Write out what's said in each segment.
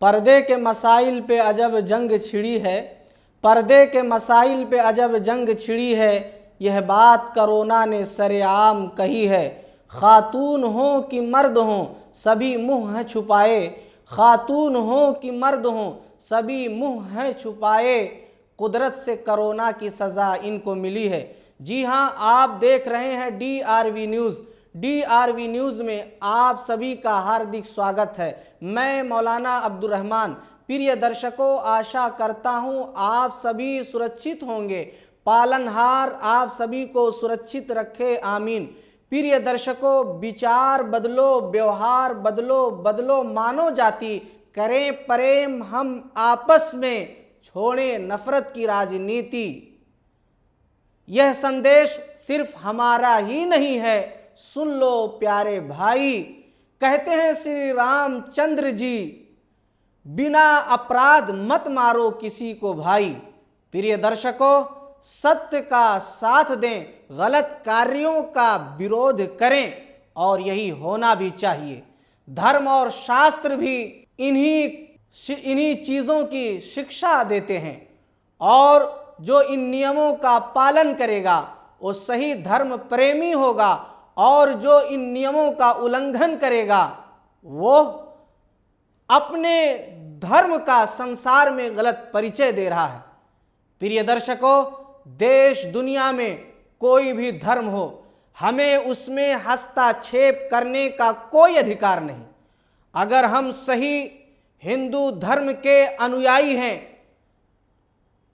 पर्दे के मसाइल पे अजब जंग छिड़ी है, पर्दे के मसाइल पे अजब जंग छिड़ी है, यह बात कोरोना ने सरेआम कही है। खातून हो कि मर्द हों सभी मुँह हैं छुपाए, खातून हो कि मर्द हों सभी मुँह हैं छुपाए, कुदरत से कोरोना की सज़ा इनको मिली है। जी हाँ, आप देख रहे हैं DRV न्यूज़। DRV न्यूज़ में आप सभी का हार्दिक स्वागत है। मैं मौलाना अब्दुल रहमान। प्रिय दर्शकों, आशा करता हूँ आप सभी सुरक्षित होंगे। पालनहार आप सभी को सुरक्षित रखे, आमीन। प्रिय दर्शकों, विचार बदलो, व्यवहार बदलो, बदलो मानव जाति, करें प्रेम हम आपस में, छोड़ें नफरत की राजनीति। यह संदेश सिर्फ हमारा ही नहीं है, सुन लो प्यारे भाई। कहते हैं श्री रामचंद्र जी, बिना अपराध मत मारो किसी को भाई। प्रिय दर्शकों, सत्य का साथ दें, गलत कार्यों का विरोध करें, और यही होना भी चाहिए। धर्म और शास्त्र भी इन्हीं चीज़ों की शिक्षा देते हैं, और जो इन नियमों का पालन करेगा वो सही धर्म प्रेमी होगा, और जो इन नियमों का उल्लंघन करेगा वो अपने धर्म का संसार में गलत परिचय दे रहा है। प्रिय दर्शकों, देश दुनिया में कोई भी धर्म हो, हमें उसमें हस्तक्षेप करने का कोई अधिकार नहीं। अगर हम सही हिंदू धर्म के अनुयायी हैं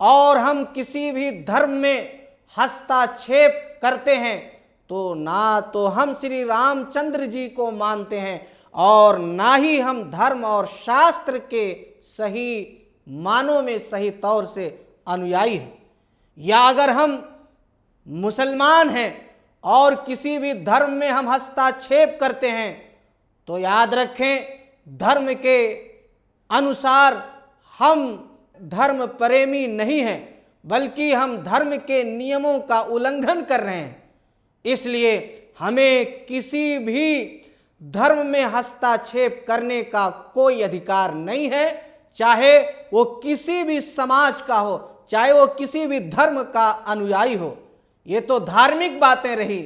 और हम किसी भी धर्म में हस्तक्षेप करते हैं तो ना तो हम श्री रामचंद्र जी को मानते हैं और ना ही हम धर्म और शास्त्र के सही मानों में सही तौर से अनुयायी हैं। या अगर हम मुसलमान हैं और किसी भी धर्म में हम हस्तक्षेप करते हैं तो याद रखें, धर्म के अनुसार हम धर्म प्रेमी नहीं हैं, बल्कि हम धर्म के नियमों का उल्लंघन कर रहे हैं। इसलिए हमें किसी भी धर्म में हस्तक्षेप करने का कोई अधिकार नहीं है, चाहे वो किसी भी समाज का हो, चाहे वो किसी भी धर्म का अनुयायी हो। ये तो धार्मिक बातें रही।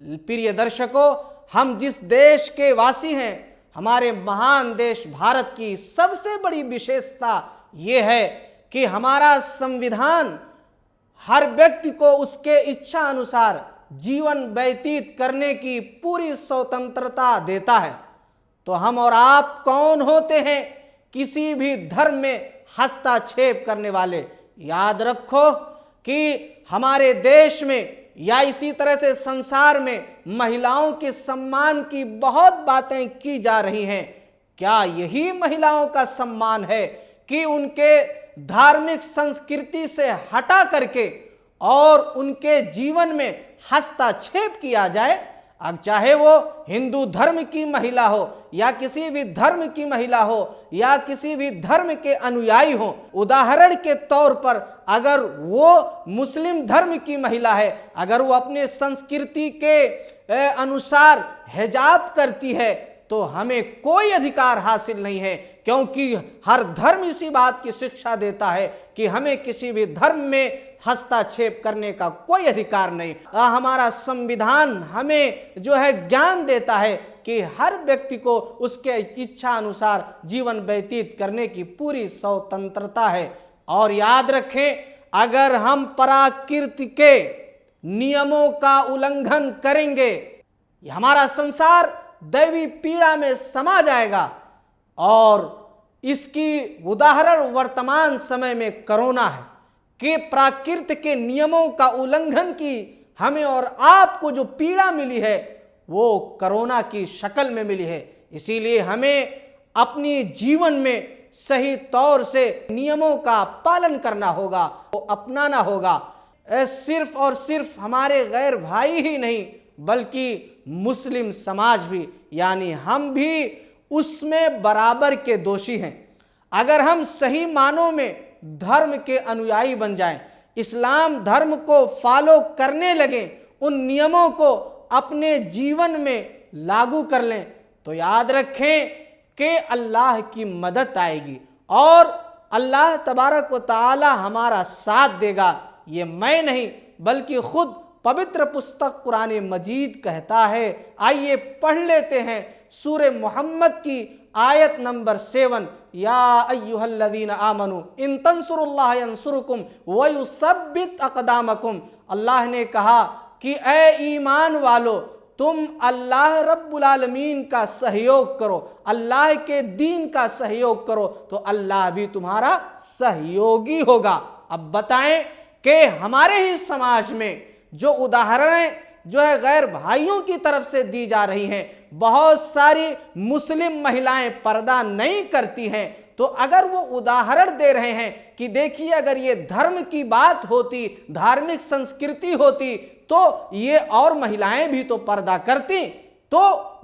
प्रिय दर्शकों, हम जिस देश के वासी हैं, हमारे महान देश भारत की सबसे बड़ी विशेषता ये है कि हमारा संविधान हर व्यक्ति को उसके इच्छा अनुसार जीवन व्यतीत करने की पूरी स्वतंत्रता देता है। तो हम और आप कौन होते हैं किसी भी धर्म में हस्तक्षेप करने वाले? याद रखो कि हमारे देश में या इसी तरह से संसार में महिलाओं के सम्मान की बहुत बातें की जा रही हैं। क्या यही महिलाओं का सम्मान है कि उनके धार्मिक संस्कृति से हटा करके और उनके जीवन में हस्तक्षेप किया जाए? अब चाहे वो हिंदू धर्म की महिला हो या किसी भी धर्म की महिला हो या किसी भी धर्म के अनुयायी हो। उदाहरण के तौर पर अगर वो मुस्लिम धर्म की महिला है, अगर वो अपने संस्कृति के अनुसार हिजाब करती है तो हमें कोई अधिकार हासिल नहीं है, क्योंकि हर धर्म इसी बात की शिक्षा देता है कि हमें किसी भी धर्म में हस्तक्षेप करने का कोई अधिकार नहीं। हमारा संविधान हमें जो है ज्ञान देता है कि हर व्यक्ति को उसके इच्छा अनुसार जीवन व्यतीत करने की पूरी स्वतंत्रता है। और याद रखें, अगर हम प्रकृति के नियमों का उल्लंघन करेंगे, हमारा संसार दैवी पीड़ा में समा जाएगा। और इसकी उदाहरण वर्तमान समय में कोरोना है कि प्रकृति के नियमों का उल्लंघन की हमें और आपको जो पीड़ा मिली है वो कोरोना की शक्ल में मिली है। इसीलिए हमें अपनी जीवन में सही तौर से नियमों का पालन करना होगा, वो अपनाना होगा। सिर्फ और सिर्फ हमारे गैर भाई ही नहीं बल्कि मुस्लिम समाज भी, यानी हम भी उसमें बराबर के दोषी हैं। अगर हम सही मानों में धर्म के अनुयायी बन जाएं, इस्लाम धर्म को फॉलो करने लगें, उन नियमों को अपने जीवन में लागू कर लें, तो याद रखें कि अल्लाह की मदद आएगी और अल्लाह तबारक व ताला हमारा साथ देगा। ये मैं नहीं बल्कि खुद पवित्र पुस्तक कुरान मजीद कहता है। आइए पढ़ लेते हैं सूरे मोहम्मद की आयत नंबर 7, या अय्युहल्लज़ीना आमनू इन तंसुरुल्लाह यंसुरुकुम व युसब्बित अक़दामकुम। अल्लाह ने कहा कि ए ईमान वालो, तुम अल्लाह रब्बुल आलमीन का सहयोग करो, अल्लाह के दीन का सहयोग करो, तो अल्लाह भी तुम्हारा सहयोगी होगा। अब बताएं कि हमारे ही समाज में जो उदाहरणें जो है गैर भाइयों की तरफ से दी जा रही हैं, बहुत सारी मुस्लिम महिलाएं पर्दा नहीं करती हैं, तो अगर वो उदाहरण दे रहे हैं कि देखिए अगर ये धर्म की बात होती, धार्मिक संस्कृति होती, तो ये और महिलाएं भी तो पर्दा करती, तो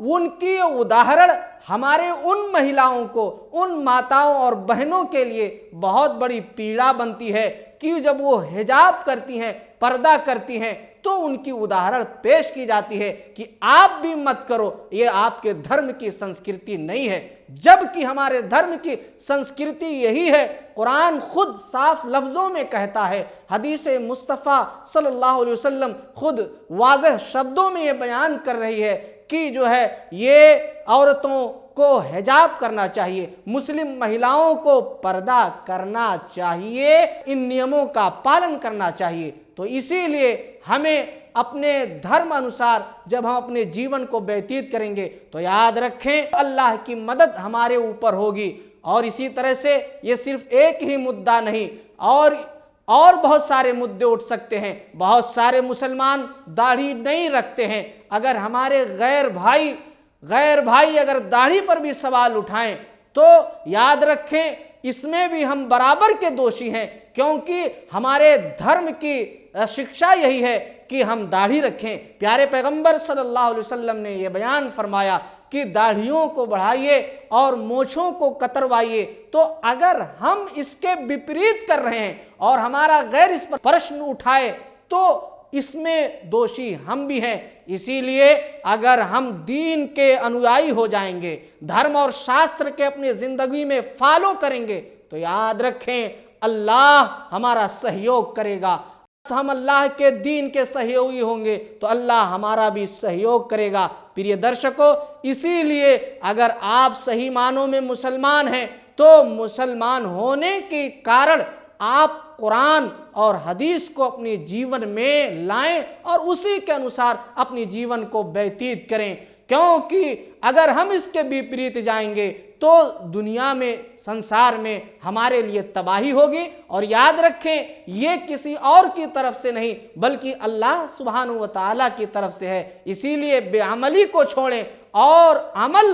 उनकी उदाहरण हमारे उन महिलाओं को, उन माताओं और बहनों के लिए बहुत बड़ी पीड़ा बनती है कि जब वो हिजाब करती हैं, पर्दा करती हैं, तो उनकी उदाहरण पेश की जाती है कि आप भी मत करो, ये आपके धर्म की संस्कृति नहीं है। जबकि हमारे धर्म की संस्कृति यही है। कुरान खुद साफ लफ्जों में कहता है, हदीस मुस्तफ़ा सल्लल्लाहु अलैहि वसल्लम खुद वाज़ेह शब्दों में ये बयान कर रही है कि जो है ये औरतों को हिजाब करना चाहिए, मुस्लिम महिलाओं को पर्दा करना चाहिए, इन नियमों का पालन करना चाहिए। तो इसीलिए हमें अपने धर्म अनुसार जब हम अपने जीवन को व्यतीत करेंगे तो याद रखें अल्लाह की मदद हमारे ऊपर होगी। और इसी तरह से ये सिर्फ एक ही मुद्दा नहीं, और बहुत सारे मुद्दे उठ सकते हैं। बहुत सारे मुसलमान दाढ़ी नहीं रखते हैं। अगर हमारे गैर भाई अगर दाढ़ी पर भी सवाल उठाएं तो याद रखें इसमें भी हम बराबर के दोषी हैं, क्योंकि हमारे धर्म की शिक्षा यही है कि हम दाढ़ी रखें। प्यारे पैगंबर सल्लल्लाहु अलैहि वसल्लम ने यह बयान फरमाया कि दाढ़ियों को बढ़ाइए और मूंछों को कतरवाइए। तो अगर हम इसके विपरीत कर रहे हैं और हमारा गैर इस पर प्रश्न उठाए तो इसमें दोषी हम भी हैं। इसीलिए अगर हम दीन के अनुयायी हो जाएंगे, धर्म और शास्त्र के अपनी जिंदगी में फॉलो करेंगे, तो याद रखें अल्लाह हमारा सहयोग करेगा। हम अल्लाह के दीन के सहयोगी होंगे तो अल्लाह हमारा भी सहयोग करेगा। प्रिय दर्शकों, इसीलिए अगर आप सही मानों में मुसलमान हैं तो मुसलमान होने के कारण आप कुरान और हदीस को अपने जीवन में लाएं और उसी के अनुसार अपने जीवन को व्यतीत करें, क्योंकि अगर हम इसके विपरीत जाएंगे तो दुनिया में, संसार में हमारे लिए तबाही होगी। और याद रखें ये किसी और की तरफ से नहीं बल्कि अल्लाह सुब्हानहू व तआला की तरफ से है। इसीलिए बेअमली को छोड़ें और अमल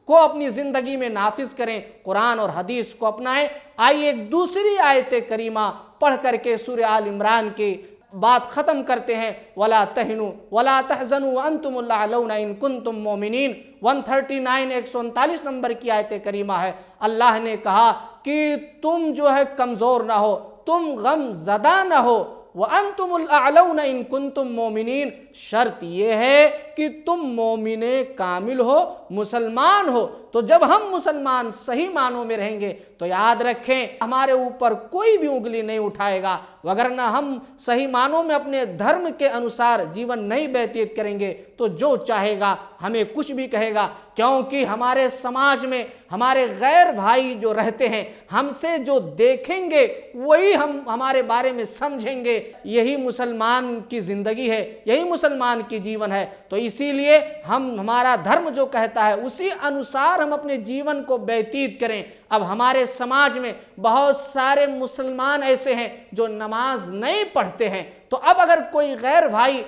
को अपनी जिंदगी में नाफिज करें, कुरान और हदीस को अपनाएं। आइए एक दूसरी आयत करीमा पढ़ करके सूरह आल इमरान की बात खत्म करते हैं। वला तहनु वला तहजनु अंतुमुल अअलौना इन कुंतुम मोमिनीन। 139 139 नंबर की आयत करीमा है। अल्लाह ने कहा कि तुम जो है कमज़ोर ना हो, तुम गम ज़दा ना हो, व अंतुमुल अअलौना इन कुंतुम मोमिनीन। शर्त यह है कि तुम मोमिने कामिल हो, मुसलमान हो। तो जब हम मुसलमान सही मानों में रहेंगे तो याद रखें हमारे ऊपर कोई भी उंगली नहीं उठाएगा। वगरना हम सही मानों में अपने धर्म के अनुसार जीवन नहीं व्यतीत करेंगे तो जो चाहेगा हमें कुछ भी कहेगा, क्योंकि हमारे समाज में हमारे गैर भाई जो रहते हैं हमसे जो देखेंगे वही हम हमारे बारे में समझेंगे। यही मुसलमान की जिंदगी है, यही मुसलमान की जीवन है। तो इसीलिए हमारा धर्म जो कहता है उसी अनुसार हम अपने जीवन को व्यतीत करें। अब हमारे समाज में बहुत सारे मुसलमान ऐसे हैं जो नमाज नहीं पढ़ते हैं। तो अब अगर कोई गैर भाई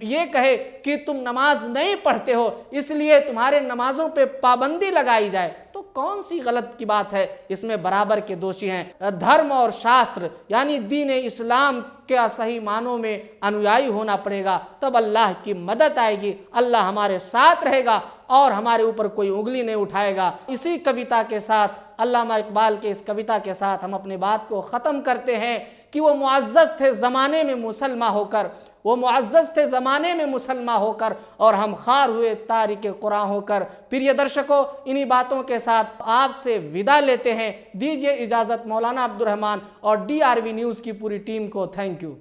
ये कहे कि तुम नमाज नहीं पढ़ते हो इसलिए तुम्हारे नमाजों पे पाबंदी लगाई जाए, तो कौन सी गलत की बात है? इसमें बराबर के दोषी हैं। धर्म और शास्त्र यानी दीन इस्लाम के सही मानों में अनुयायी होना पड़ेगा, तब अल्लाह की मदद आएगी, अल्लाह हमारे साथ रहेगा और हमारे ऊपर कोई उंगली नहीं उठाएगा। इसी कविता के साथ, अल्लामा इकबाल के इस कविता के साथ हम अपनी बात को ख़त्म करते हैं कि वो मुअज़्ज़ज़ थे ज़माने में मुसलमान होकर, वो मुअज़्ज़ज़ थे ज़माने में मुसलमान होकर और हम खार हुए तारिक कुरान होकर। प्रिय दर्शकों, इन्हीं बातों के साथ आपसे विदा लेते हैं। दीजिए इजाज़त मौलाना अब्दुर्रहमान और DRV न्यूज़ की पूरी टीम को। Thank you.